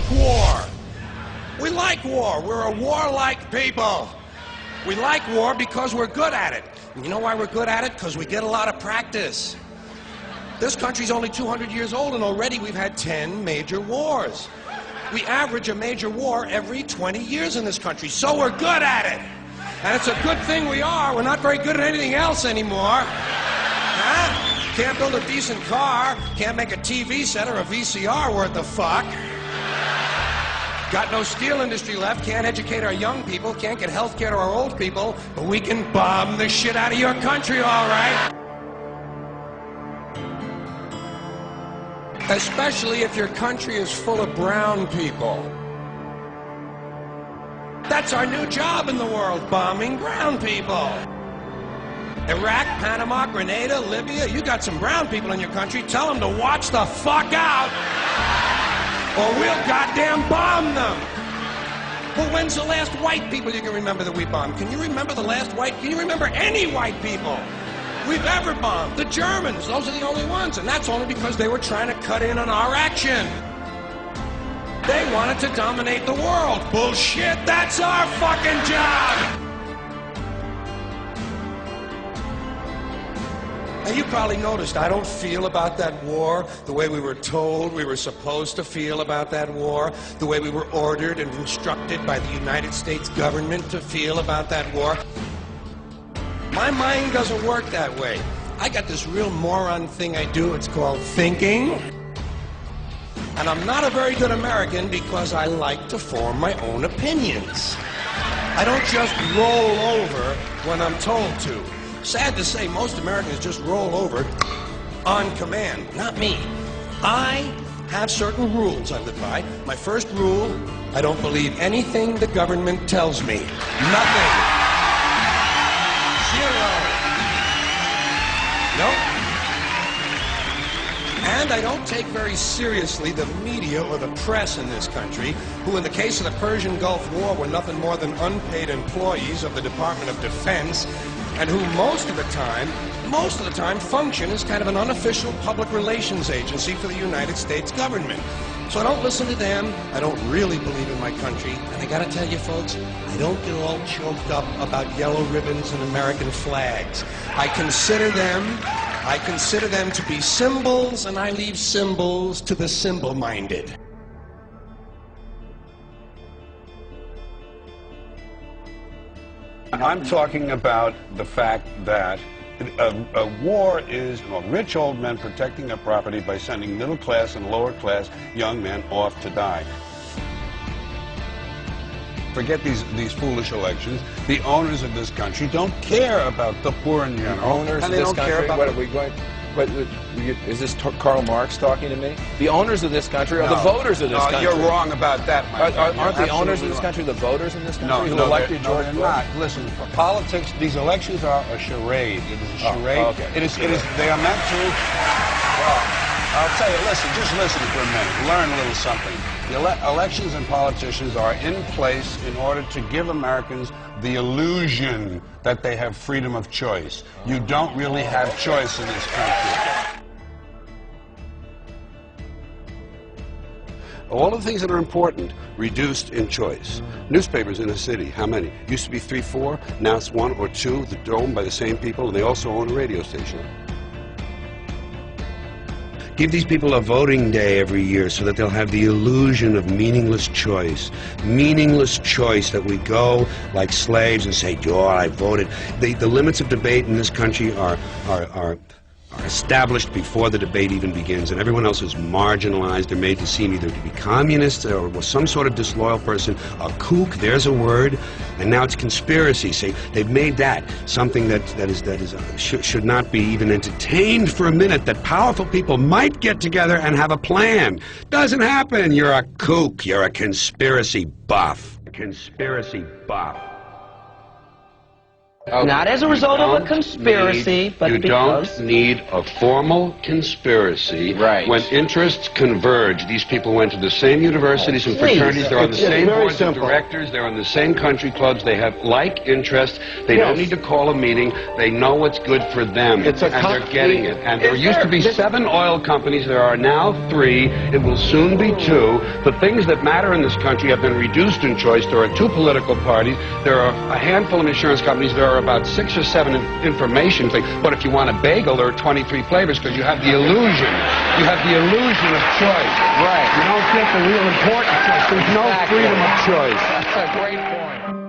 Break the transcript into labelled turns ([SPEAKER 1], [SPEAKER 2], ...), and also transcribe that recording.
[SPEAKER 1] like war. We like war. We're a warlike people. We like war because we're good at it. And you know why we're good at it? Because we get a lot of practice. This country's only 200 years old, and already we've had 10 major wars. We average a major war every 20 years in this country, so we're good at it. And it's a good thing we are. We're not very good at anything else anymore. Huh? Can't build a decent car, can't make a TV set or a VCR worth the fuck. Got no steel industry left, can't educate our young people, can't get health care to our old people, but we can bomb the shit out of your country, all right? Especially if your country is full of brown people. That's our new job in the world, bombing brown people. Iraq, Panama, Grenada, Libya, you got some brown people in your country, tell them to watch the fuck out, or we'll goddamn bomb them. But when's the last white people you can remember that we bombed? Can you remember the last white, can you remember any white people we've ever bombed? The Germans, those are the only ones, and that's only because they were trying to cut in on our action. They wanted to dominate the world. Bullshit, that's our fucking job! Now, you probably noticed I don't feel about that war the way we were told we were supposed to feel about that war, the way we were ordered and instructed by the United States government to feel about that war. My mind doesn't work that way. I got this real moron thing I do, it's called thinking. And I'm not a very good American because I like to form my own opinions. I don't just roll over when I'm told to. Sad to say, most Americans just roll over on command. Not me. I have certain rules I live by. My first rule, I don't believe anything the government tells me. Nothing. Zero. Nope. And I don't take very seriously the media or the press in this country, who in the case of the Persian Gulf War were nothing more than unpaid employees of the Department of Defense, and who most of the time function as kind of an unofficial public relations agency for the United States government. So I don't listen to them, I don't really believe in my country, and I gotta tell you folks, I don't get all choked up about yellow ribbons and American flags. I consider them to be symbols, and I leave symbols to the symbol-minded.
[SPEAKER 2] I'm talking about the fact that a war is rich old men protecting their property by sending middle-class and lower-class young men off to die. Forget these foolish elections. The owners of this country don't care about the poor in general.
[SPEAKER 3] Owners of this country? What are we going? Is this Karl Marx talking to me? The owners of this country are the voters of this country.
[SPEAKER 2] You're wrong about that, my friend.
[SPEAKER 3] Aren't the owners of this country the voters in this country who elected George Carlin?
[SPEAKER 2] Not. Listen, for politics, these elections are a charade. It is a charade.
[SPEAKER 3] Oh, okay.
[SPEAKER 2] It is. They are meant to. Well, I'll tell you. Listen. Just listen for a minute. Learn a little something. The elections and politicians are in place in order to give Americans the illusion that they have freedom of choice. You don't really have choice in this country. All the things that are important, reduced in choice. Newspapers in a city, how many? Used to be 3, 4, now it's 1 or 2, they're owned by the same people, and they also own a radio station. Give these people a voting day every year so that they'll have the illusion of meaningless choice. Meaningless choice, that we go like slaves and say, "Oh, I voted." The limits of debate in this country are established before the debate even begins, and everyone else is marginalized. They're made to seem either to be communists or some sort of disloyal person. A kook, there's a word, and now it's conspiracy. See, they've made that something that should not be even entertained for a minute. That powerful people might get together and have a plan. Doesn't happen. You're a kook. You're a conspiracy buff. A conspiracy buff.
[SPEAKER 4] Not as a result of a conspiracy, but
[SPEAKER 2] you
[SPEAKER 4] because...
[SPEAKER 2] don't need a formal conspiracy when interests converge. These people went to the same universities and fraternities. They're on the same boards of directors. They're on the same country clubs. They have like interests. They don't need to call a meeting. They know what's good for them, and they're getting it. And there used to be 7 oil companies. There are now 3. It will soon be 2. The things that matter in this country have been reduced in choice. There are 2 political parties. There are a handful of insurance companies. There are about 6 or 7 information things. But if you want a bagel, there are 23 flavors because you have the illusion. You have the illusion of choice. Right. You don't get the real important choice. There's no freedom of choice.
[SPEAKER 3] That's a great point.